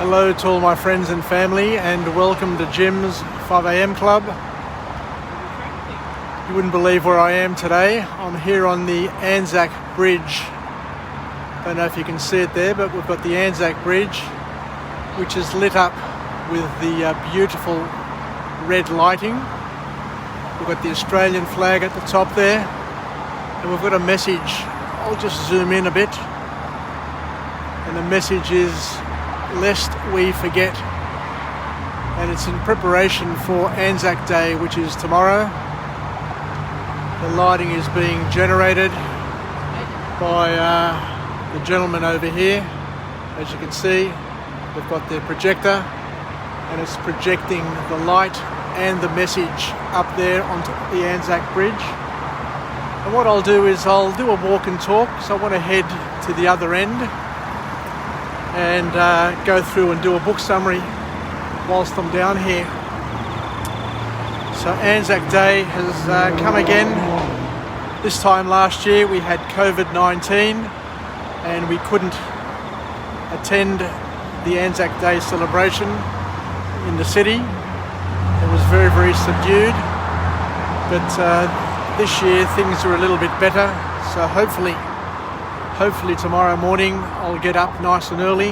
Hello to all my friends and family, and welcome to Jim's 5am Club. You wouldn't believe where I am today. I'm here on the Anzac Bridge. Don't know if you can see it there, but we've got the Anzac Bridge, which is lit up with the beautiful red lighting. We've got the Australian flag at the top there, and we've got a message. I'll just zoom in a bit. And the message is, lest we forget. And it's in preparation for Anzac Day, which is tomorrow. The lighting is being generated by the gentleman over here. As you can see, they've got their projector and it's projecting the light and the message up there onto the Anzac Bridge. And what I'll do is I'll do a walk and talk, so I want to head to the other end and go through and do a book summary whilst I'm down here. So Anzac Day has come again. This time last year we had COVID-19 and we couldn't attend the Anzac Day celebration in the city. It was very, very subdued, but this year things are a little bit better, so hopefully tomorrow morning I'll get up nice and early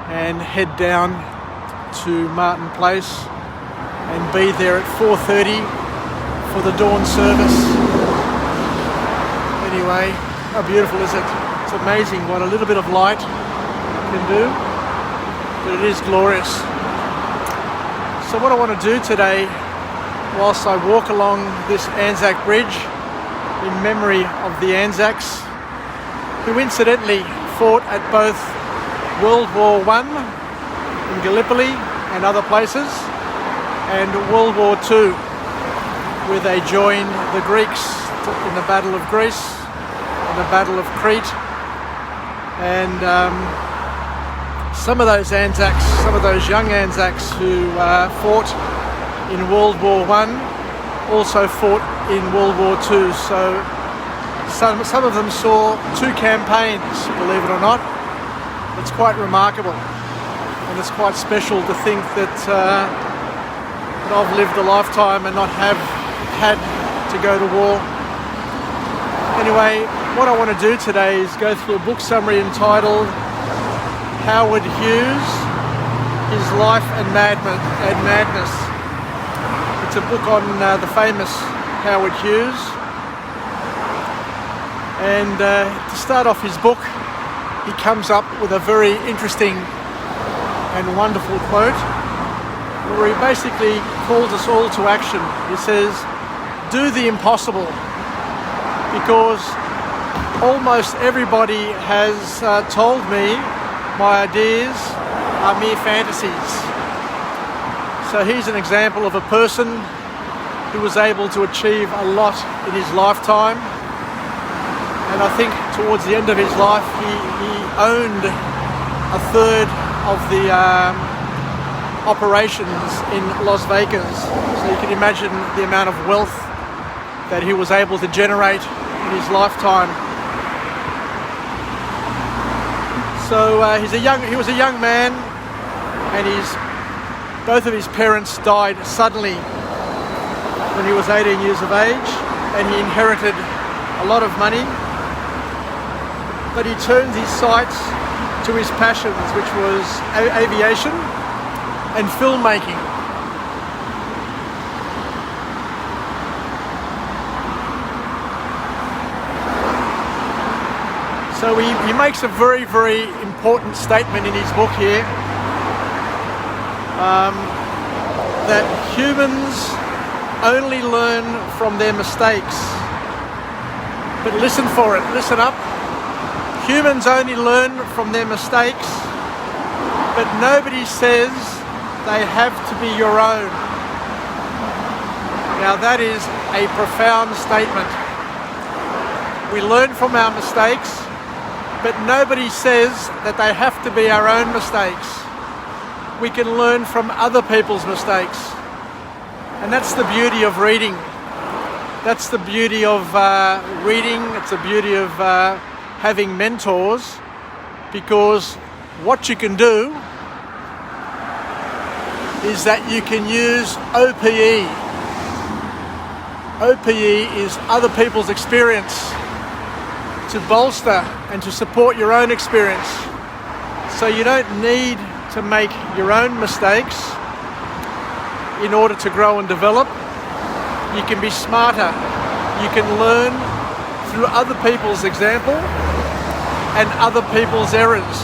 and head down to Martin Place and be there at 4:30 for the dawn service. Anyway, how beautiful is it? It's amazing what a little bit of light can do, but it is glorious. So what I want to do today, whilst I walk along this Anzac Bridge in memory of the Anzacs, who incidentally fought at both World War I in Gallipoli and other places, and World War II, where they joined the Greeks in the Battle of Greece and the Battle of Crete. And some of those Anzacs, some of those young Anzacs who fought in World War I also fought in World War II. So some of them saw two campaigns, believe it or not. It's quite remarkable, and it's quite special to think that I've lived a lifetime and not have had to go to war. Anyway, what I want to do today is go through a book summary entitled Howard Hughes, His Life and Madness. It's a book on the famous Howard Hughes. And to start off his book, he comes up with a very interesting and wonderful quote where he basically calls us all to action. He says, do the impossible, because almost everybody has told me my ideas are mere fantasies. So he's an example of a person who was able to achieve a lot in his lifetime. And I think towards the end of his life, he owned a third of the operations in Las Vegas. So you can imagine the amount of wealth that he was able to generate in his lifetime. So he was a young man, and both of his parents died suddenly when he was 18 years of age, and he inherited a lot of money. But he turned his sights to his passions, which was aviation and filmmaking. So he makes a very, very important statement in his book here, that humans only learn from their mistakes. But listen for it, listen up. Humans only learn from their mistakes, but nobody says they have to be your own. Now that is a profound statement. We learn from our mistakes, but nobody says that they have to be our own mistakes. We can learn from other people's mistakes. And that's the beauty of reading. That's the beauty of reading. It's the beauty of having mentors, because what you can do is that you can use OPE. OPE is other people's experience to bolster and to support your own experience. So you don't need to make your own mistakes in order to grow and develop. You can be smarter. You can learn through other people's example and other people's errors.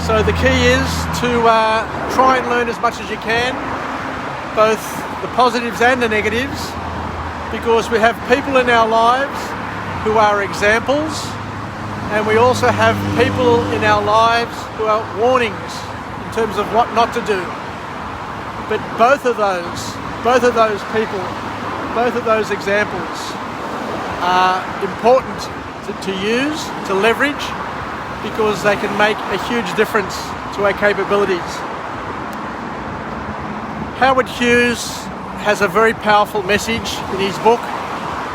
So the key is to try and learn as much as you can, both the positives and the negatives, because we have people in our lives who are examples, and we also have people in our lives who are warnings in terms of what not to do. But both of those people, both of those examples are important to use, to leverage, because they can make a huge difference to our capabilities. Howard Hughes has a very powerful message in his book,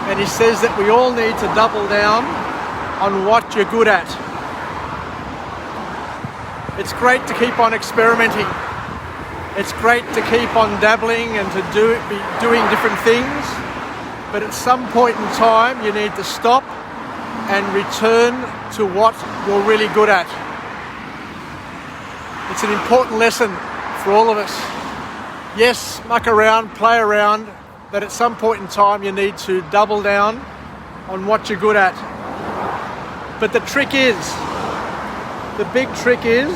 and he says that we all need to double down on what you're good at. It's great to keep on experimenting. It's great to keep on dabbling and to be doing different things, but at some point in time you need to stop and return to what you're really good at. It's an important lesson for all of us. Yes, muck around, play around, but at some point in time you need to double down on what you're good at. But the big trick is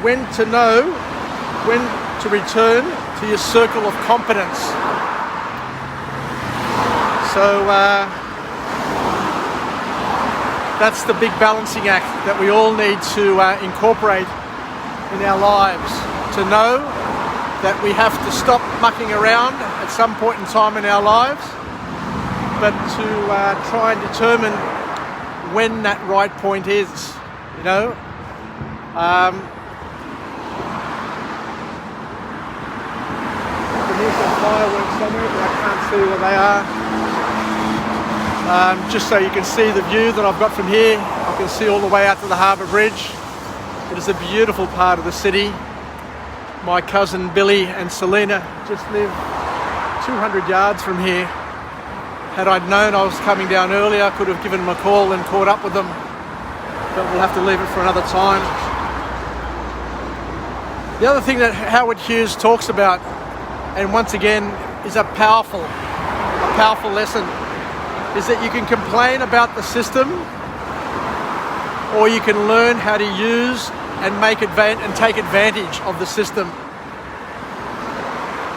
when to know when to return to your circle of competence. So that's the big balancing act that we all need to incorporate in our lives. To know that we have to stop mucking around at some point in time in our lives, but to try and determine when that right point is, you know. There's some fireworks somewhere, but I can't see where they are. Just so you can see the view that I've got from here, I can see all the way out to the Harbour Bridge. It is a beautiful part of the city. My cousin Billy and Selena just live 200 yards from here. Had I known I was coming down earlier, I could have given them a call and caught up with them, but we'll have to leave it for another time. The other thing that Howard Hughes talks about, and once again is a powerful lesson, is that you can complain about the system, or you can learn how to use and take advantage of the system,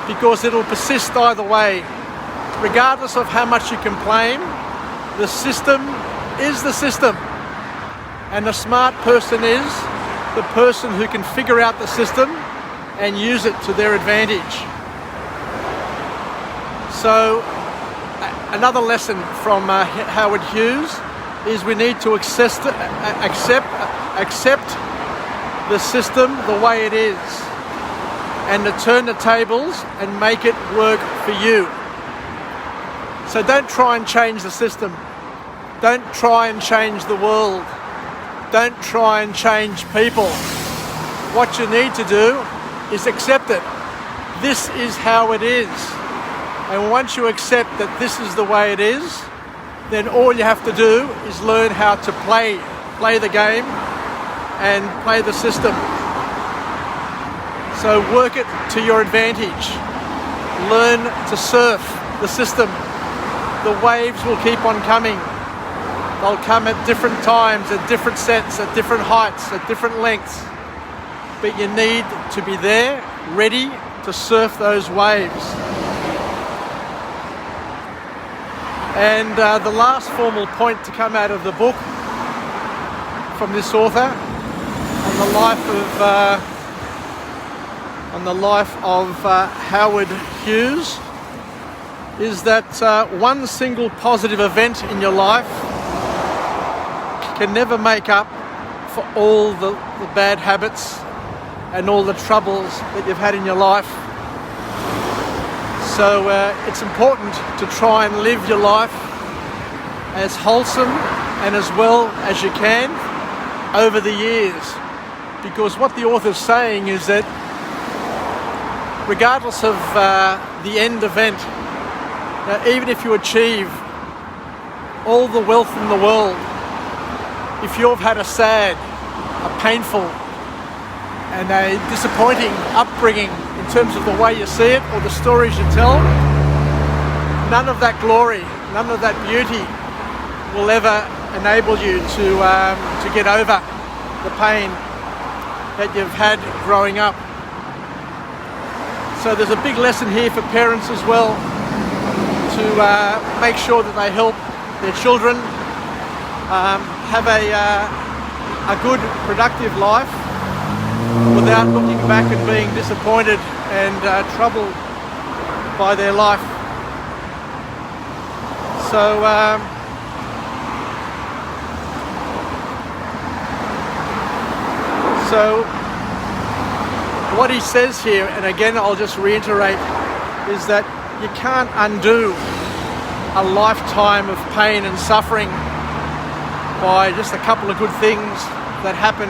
because it'll persist either way. Regardless of how much you complain, the system is the system, and the smart person is the person who can figure out the system and use it to their advantage. So another lesson from Howard Hughes is we need to accept the system the way it is, and to turn the tables and make it work for you. So don't try and change the system. Don't try and change the world. Don't try and change people. What you need to do is accept it. This is how it is. And once you accept that this is the way it is, then all you have to do is learn how to play the game and play the system. So work it to your advantage. Learn to surf the system. The waves will keep on coming. They'll come at different times, at different sets, at different heights, at different lengths. But you need to be there, ready to surf those waves. And the last formal point to come out of the book from this author on the life of Howard Hughes is that one single positive event in your life can never make up for all the bad habits and all the troubles that you've had in your life. So it's important to try and live your life as wholesome and as well as you can over the years, because what the author's saying is that regardless of the end event, even if you achieve all the wealth in the world, if you've had a sad, a painful and a disappointing upbringing in terms of the way you see it or the stories you tell, none of that glory, none of that beauty will ever enable you to get over the pain that you've had growing up. So there's a big lesson here for parents as well, to make sure that they help their children have a good, productive life without looking back and being disappointed and troubled by their life. So what he says here, and again I'll just reiterate, is that you can't undo a lifetime of pain and suffering by just a couple of good things that happen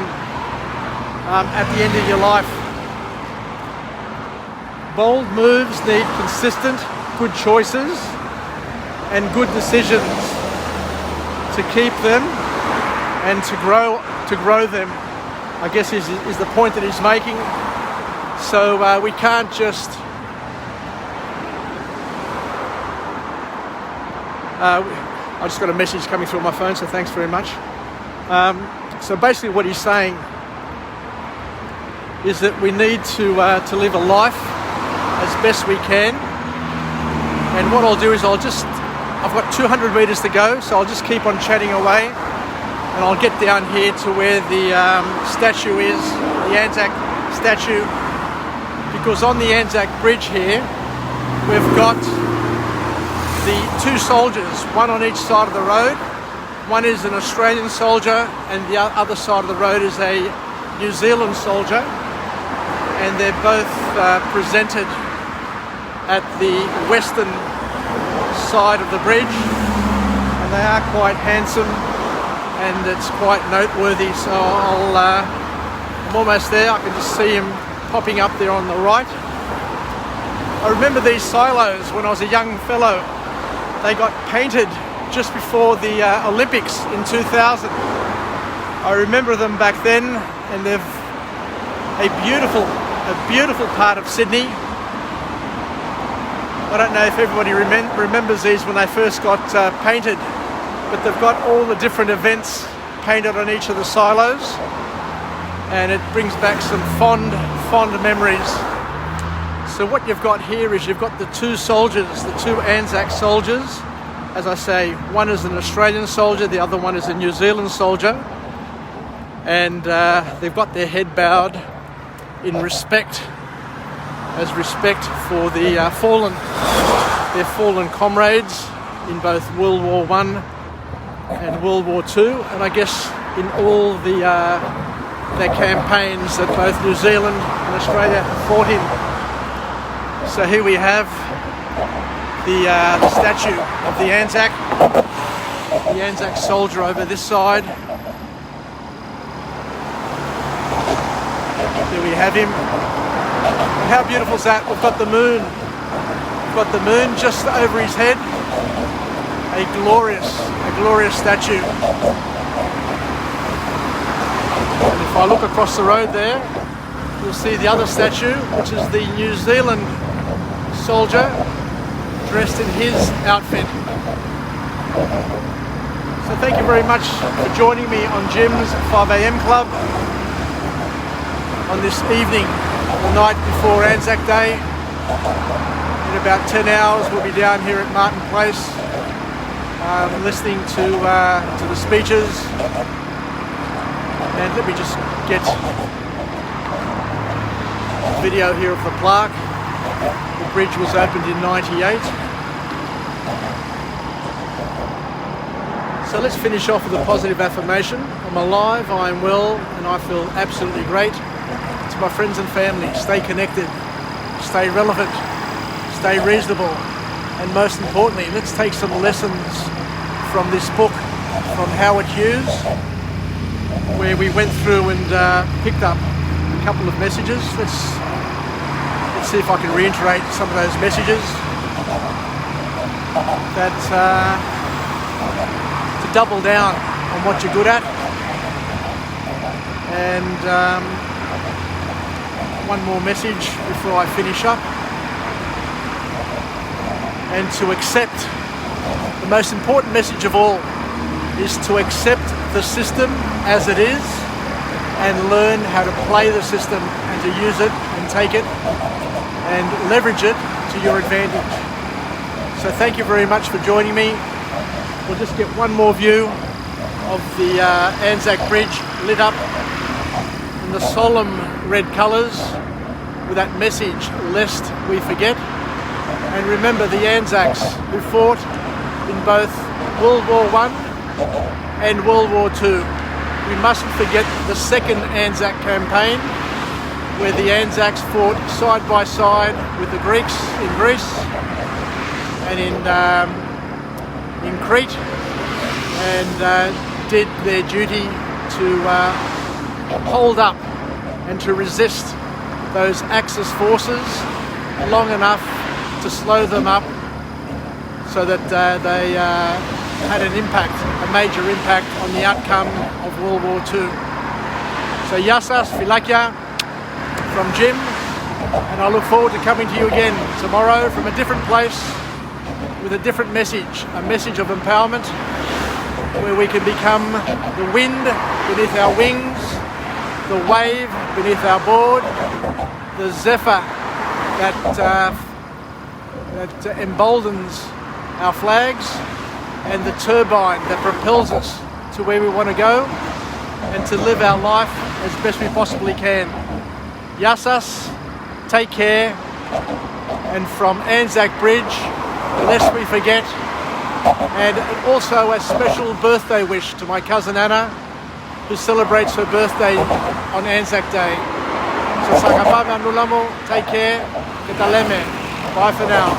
at the end of your life. Bold moves need consistent, good choices and good decisions to keep them and to grow them, I guess is the point that he's making. So we can't just I just got a message coming through on my phone, so thanks very much. So basically what he's saying is that we need to live a life as best we can. And what I'll do is I've got 200 metres to go, so I'll just keep on chatting away, and I'll get down here to where the statue is, the Anzac statue, because on the Anzac Bridge here we've got the two soldiers, one on each side of the road. One is an Australian soldier and the other side of the road is a New Zealand soldier, and they're both presented at the western side of the bridge, and they are quite handsome and it's quite noteworthy. So I'm almost there. I can just see him popping up there on the right. I remember these silos when I was a young fellow. They got painted just before the Olympics in 2000. I remember them back then, and they're a beautiful part of Sydney. I don't know if everybody remembers these when they first got painted, but they've got all the different events painted on each of the silos, and it brings back some fond memories. So what you've got here is you've got the two soldiers, the two Anzac soldiers. As I say, one is an Australian soldier, the other one is a New Zealand soldier. And they've got their head bowed in respect for the their fallen comrades in both World War I and World War II. And I guess in all their campaigns that both New Zealand and Australia have fought in. So here we have the statue of the Anzac soldier over this side. There we have him. And how beautiful is that? We've got the moon. We've got the moon just over his head. A glorious statue. And if I look across the road there, you'll see the other statue, which is the New Zealand soldier dressed in his outfit. So thank you very much for joining me on Jim's 5am Club on this evening, the night before Anzac Day. In about 10 hours we'll be down here at Martin Place listening to the speeches. And let me just get a video here of the plaque. The bridge was opened in '98. So let's finish off with a positive affirmation. I'm alive, I am well, and I feel absolutely great. To my friends and family, stay connected, stay relevant, stay reasonable, and most importantly, let's take some lessons from this book from Howard Hughes, where we went through and picked up a couple of messages. Let's Let's see if I can reiterate some of those messages. That to double down on what you're good at, and one more message before I finish up, and to accept. The most important message of all is to accept the system as it is and learn how to play the system and to use it and take it and leverage it to your advantage. So thank you very much for joining me. We'll just get one more view of the Anzac Bridge lit up in the solemn red colours with that message, lest we forget. And remember the Anzacs who fought in both World War I and World War II. We mustn't forget the second Anzac campaign, where the Anzacs fought side by side with the Greeks in Greece and in Crete, and did their duty to hold up and to resist those Axis forces long enough to slow them up, so that they had an impact, a major impact on the outcome of World War II. So Yassas, Filakia from Jim, and I look forward to coming to you again tomorrow from a different place with a different message, a message of empowerment, where we can become the wind beneath our wings, the wave beneath our board, the zephyr that emboldens our flags, and the turbine that propels us to where we want to go and to live our life as best we possibly can. Yassas, take care, and from Anzac Bridge, lest we forget, and also a special birthday wish to my cousin Anna, who celebrates her birthday on Anzac Day. So Sakapava Nulamo, take care, Ketaleme, bye for now.